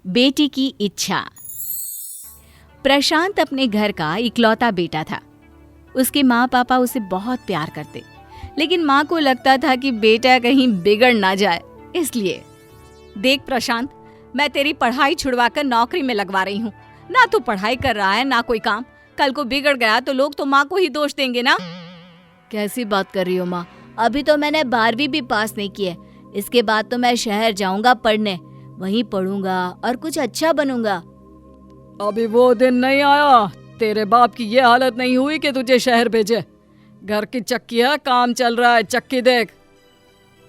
बेटी की इच्छा। प्रशांत अपने घर का इकलौता बेटा था। उसके माँ पापा उसे बहुत प्यार करते, लेकिन माँ को लगता था कि बेटा कहीं बिगड़ ना जाए, इसलिए। देख प्रशांत, मैं तेरी पढ़ाई छुड़वाकर नौकरी में लगवा रही हूँ। ना तू पढ़ाई कर रहा है ना कोई काम। कल को बिगड़ गया तो लोग तो माँ को ही दोष देंगे ना। कैसी बात कर रही हो माँ? अभी तो मैंने 12वीं भी पास नहीं की है। इसके बाद तो मैं शहर जाऊंगा पढ़ने, वहीं पढ़ूंगा और कुछ अच्छा बनूंगा। अभी वो दिन नहीं आया। तेरे बाप की ये हालत नहीं हुई कि तुझे शहर भेजे। घर की चक्की है, काम चल रहा है, चक्की देख।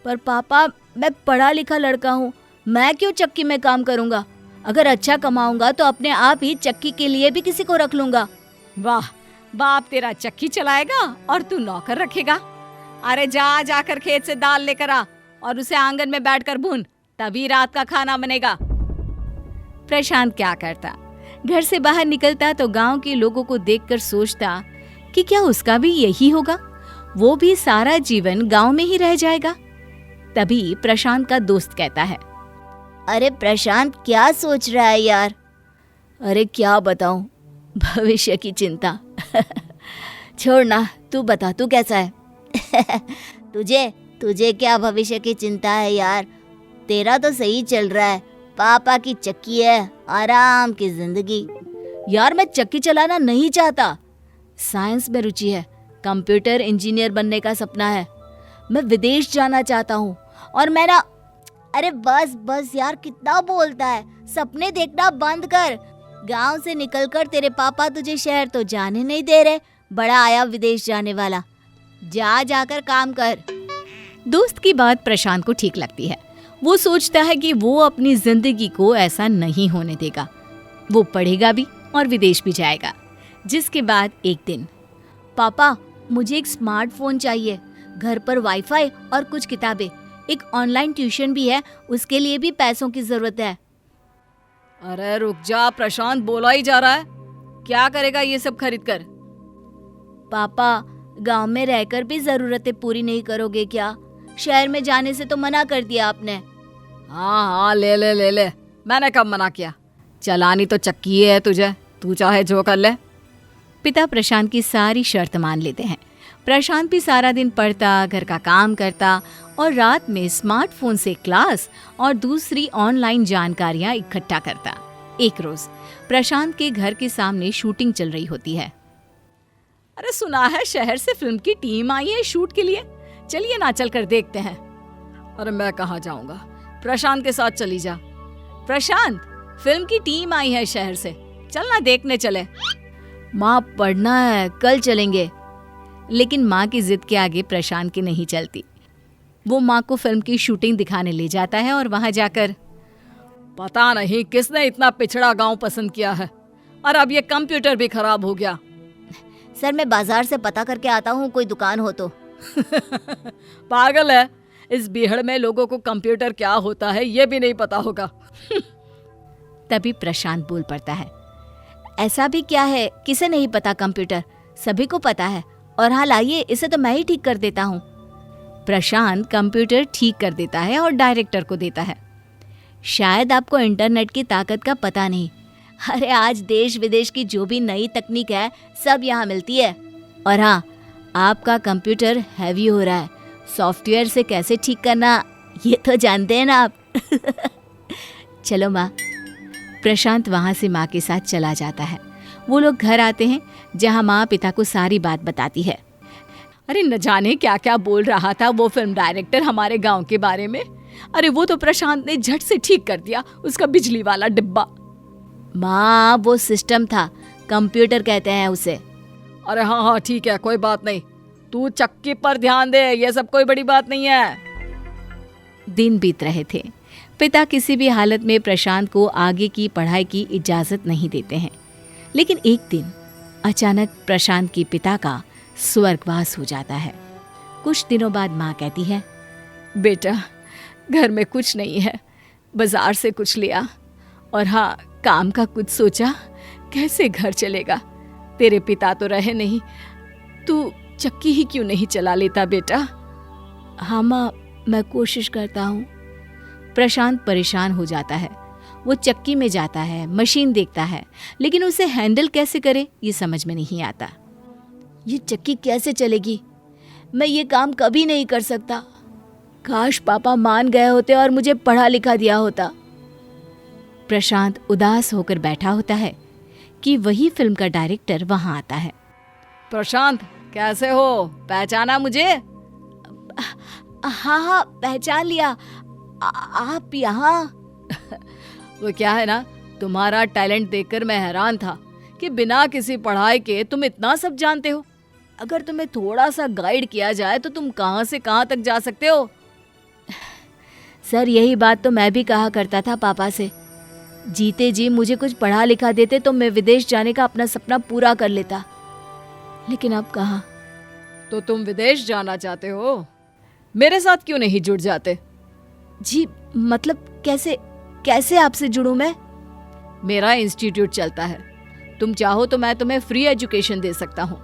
पर पापा, मैं पढ़ा लिखा लड़का हूँ, मैं क्यों चक्की में काम करूंगा? अगर अच्छा कमाऊंगा तो अपने आप ही चक्की के लिए भी किसी को रख लूंगा। वाह, बाप तेरा चक्की चलाएगा और तू नौकर रखेगा। अरे जाकर खेत से दाल लेकर आ और उसे आंगन में बैठकर भून, तभी रात का खाना बनेगा। प्रशांत क्या करता? घर से बाहर निकलता तो गांव के लोगों को देखकर सोचता कि क्या उसका भी यही होगा, वो भी सारा जीवन गांव में ही रह जाएगा। तभी प्रशांत का दोस्त कहता है, अरे प्रशांत, क्या सोच रहा है यार? अरे क्या बताऊं, भविष्य की चिंता। छोड़ ना, तू बता, तू कैसा है? तुझे क्या भविष्य की चिंता है यार? तेरा तो सही चल रहा है, पापा की चक्की है, आराम की जिंदगी। यार मैं चक्की चलाना नहीं चाहता। साइंस में रुचि है, कंप्यूटर इंजीनियर बनने का सपना है। मैं विदेश जाना चाहता हूँ और मैं ना। अरे बस यार, कितना बोलता है? सपने देखना बंद कर। गांव से निकलकर तेरे पापा तुझे शहर तो जाने नहीं दे रहे। बड़ा आया विदेश जाने वाला। जाकर काम कर। दोस्त की बात प्रशांत को ठीक लगती है। वो सोचता है कि वो अपनी जिंदगी को ऐसा नहीं होने देगा। वो पढ़ेगा भी और विदेश भी जाएगा। जिसके बाद एक दिन, पापा मुझे एक स्मार्टफोन चाहिए, घर पर वाईफाई और कुछ किताबें, एक ऑनलाइन ट्यूशन भी है, उसके लिए भी पैसों की जरूरत है। अरे रुक जा प्रशांत, बोला ही जा रहा है। क्या करेगा ये सब खरीद कर? पापा, गांव में रहकर भी जरूरतें पूरी नहीं करोगे क्या? शहर में जाने से तो मना कर दिया आपने। हाँ, ले। मैंने कब मना किया? चलानी तो चक्की है तुझे, तू चाहे जो कर ले। पिता प्रशांत की सारी शर्त मान लेते हैं। प्रशांत भी सारा दिन पढ़ता, घर का काम करता और रात में स्मार्टफोन से क्लास और दूसरी ऑनलाइन जानकारियां इकट्ठा करता। एक रोज प्रशांत के घर के सामने शूटिंग चल रही होती है। अरे सुना है शहर से फिल्म की टीम आई है शूट के लिए, चलिए ना चल कर देखते हैं। अरे मैं कहाँ जाऊंगा, प्रशांत के साथ चली जा। प्रशांत, फिल्म की टीम आई है शहर से, चल ना देखने चले। माँ पढ़ना है, कल चलेंगे। लेकिन माँ की जिद के आगे प्रशांत की नहीं चलती। वो माँ को फिल्म की शूटिंग दिखाने ले जाता है और वहां जाकर, पता नहीं किसने इतना पिछड़ा गांव पसंद किया है और अब ये कंप्यूटर भी खराब हो गया। सर मैं बाजार से पता करके आता हूँ, कोई दुकान हो तो। पागल है, इस भीड़ में लोगों को कंप्यूटर क्या होता है ये भी नहीं पता होगा। तभी प्रशांत बोल पड़ता है, ऐसा भी क्या है, किसे नहीं पता कंप्यूटर? सभी को पता है। और हाँ लाइए, इसे तो मैं ही ठीक कर देता हूँ। प्रशांत कंप्यूटर ठीक कर देता है और डायरेक्टर को देता है। शायद आपको इंटरनेट की ताकत का पता नहीं। अरे आज देश विदेश की जो भी नई तकनीक है सब यहाँ मिलती है। और हाँ, आपका कंप्यूटर हैवी हो रहा है, सॉफ्टवेयर से कैसे ठीक करना ये तो जानते हैं ना आप। चलो माँ। प्रशांत वहाँ से माँ के साथ चला जाता है। वो लोग घर आते हैं जहाँ माँ पिता को सारी बात बताती है। अरे न जाने क्या क्या बोल रहा था वो फिल्म डायरेक्टर हमारे गांव के बारे में। अरे वो तो प्रशांत ने झट से ठीक कर दिया, उसका बिजली वाला डिब्बा। माँ वो सिस्टम था, कंप्यूटर कहते हैं उसे। अरे हाँ ठीक है, कोई बात नहीं, तू चक्की पर ध्यान दे, ये सब कोई बड़ी बात नहीं है। दिन बीत रहे थे। पिता किसी भी हालत में प्रशांत को आगे की पढ़ाई की इजाजत नहीं देते हैं। लेकिन एक दिन अचानक प्रशांत के पिता का स्वर्गवास हो जाता है। कुछ दिनों बाद माँ कहती है, बेटा घर में कुछ नहीं है, बाजार से कुछ लिया, और हाँ काम का कुछ सोचा, कैसे घर चलेगा? तेरे पिता तो रहे नहीं, तू चक्की ही क्यों नहीं चला लेता बेटा? हाँ माँ, मैं कोशिश करता हूँ। प्रशांत परेशान हो जाता है। वो चक्की में जाता है, मशीन देखता है, लेकिन उसे हैंडल कैसे करे ये समझ में नहीं आता। ये चक्की कैसे चलेगी? मैं ये काम कभी नहीं कर सकता। काश पापा मान गए होते और मुझे पढ़ा लिखा दिया होता। प्रशांत उदास होकर बैठा होता है कि वही फिल्म का डायरेक्टर वहां आता है। प्रशांत, कैसे हो? पहचाना मुझे? हाँ, पहचान लिया। आप यहाँ? वो क्या है ना, तुम्हारा टैलेंट देखकर मैं हैरान था कि बिना किसी पढ़ाई के तुम इतना सब जानते हो। अगर तुम्हें थोड़ा सा गाइड किया जाए तो तुम कहां से कहां तक जा सकते हो। सर, यही बात तो मैं भी कहा करता था पापा से। जीते जी मुझे कुछ पढ़ा लिखा देते तो मैं विदेश जाने का अपना सपना पूरा कर लेता, लेकिन अब कहाँ। तो तुम विदेश जाना चाहते हो? मेरे साथ क्यों नहीं जुड़ जाते? जी मतलब कैसे आपसे जुड़ूं मैं? मेरा इंस्टीट्यूट चलता है, तुम चाहो तो मैं तुम्हें फ्री एजुकेशन दे सकता हूँ।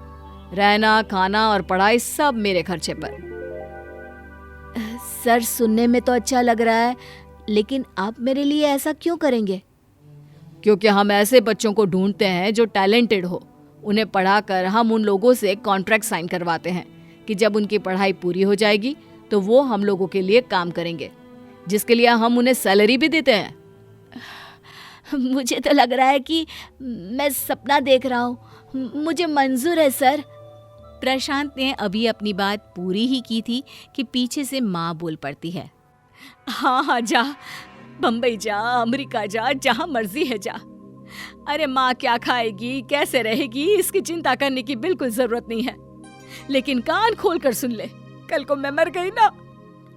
रहना, खाना और पढ़ाई सब मेरे खर्चे पर। सर, सुनने में तो अच्छा लग रहा है, लेकिन आप मेरे लिए ऐसा क्यों करेंगे? क्योंकि हम ऐसे बच्चों को ढूंढते हैं जो टैलेंटेड हो। उन्हें पढ़ाकर हम उन लोगों से कॉन्ट्रैक्ट साइन करवाते हैं कि जब उनकी पढ़ाई पूरी हो जाएगी तो वो हम लोगों के लिए काम करेंगे, जिसके लिए हम उन्हें सैलरी भी देते हैं। मुझे तो लग रहा है कि मैं सपना देख रहा हूँ। मुझे मंजूर है सर। प्रशांत ने अभी अपनी बात पूरी ही की थी कि पीछे से माँ बोल पड़ती है। हाँ, जा, बम्बई जा, अमेरिका जा, जहाँ मर्जी है जा। अरे माँ क्या खाएगी, कैसे रहेगी, इसकी चिंता करने की बिल्कुल जरूरत नहीं है। लेकिन कान खोल कर सुन ले, कल को मैं मर गई ना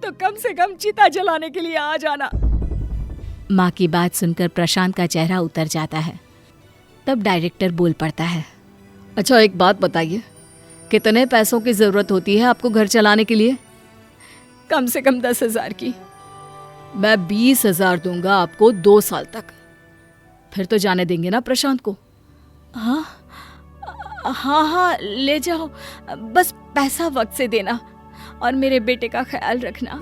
तो कम से कम चिता जलाने के लिए आ जाना। माँ की बात सुनकर प्रशांत का चेहरा उतर जाता है। तब डायरेक्टर बोल पड़ता है, अच्छा एक बात बताइए, कितने पैसों की जरूरत होती है आपको घर चलाने के लिए? कम से कम 10,000 की। मैं 20,000 दूंगा आपको 2 साल तक। फिर तो जाने देंगे ना प्रशांत को? हाँ हाँ हाँ, ले जाओ, बस पैसा वक्त से देना और मेरे बेटे का ख्याल रखना।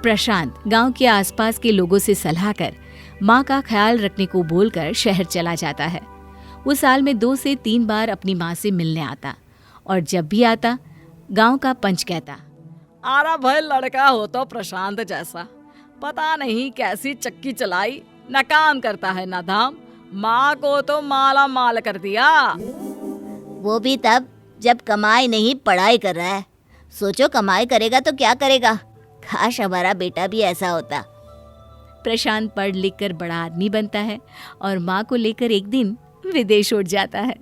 प्रशांत गांव के आसपास के लोगों से सलाह कर माँ का ख्याल रखने को बोलकर शहर चला जाता है। वो साल में 2 से 3 बार अपनी माँ से मिलने आता, और जब भी आता गांव का पंच कहता, आरा भाई लड़का हो तो प्रशांत जैसा, पता नहीं कैसी चक्की चलाई, न काम करता है न धाम, माँ को तो माला माल कर दिया। वो भी तब जब कमाई नहीं पढ़ाई कर रहा है। सोचो, कमाई करेगा तो क्या करेगा। काश हमारा बेटा भी ऐसा होता। प्रशांत पढ़ लिख कर बड़ा आदमी बनता है और माँ को लेकर एक दिन विदेश उठ जाता है।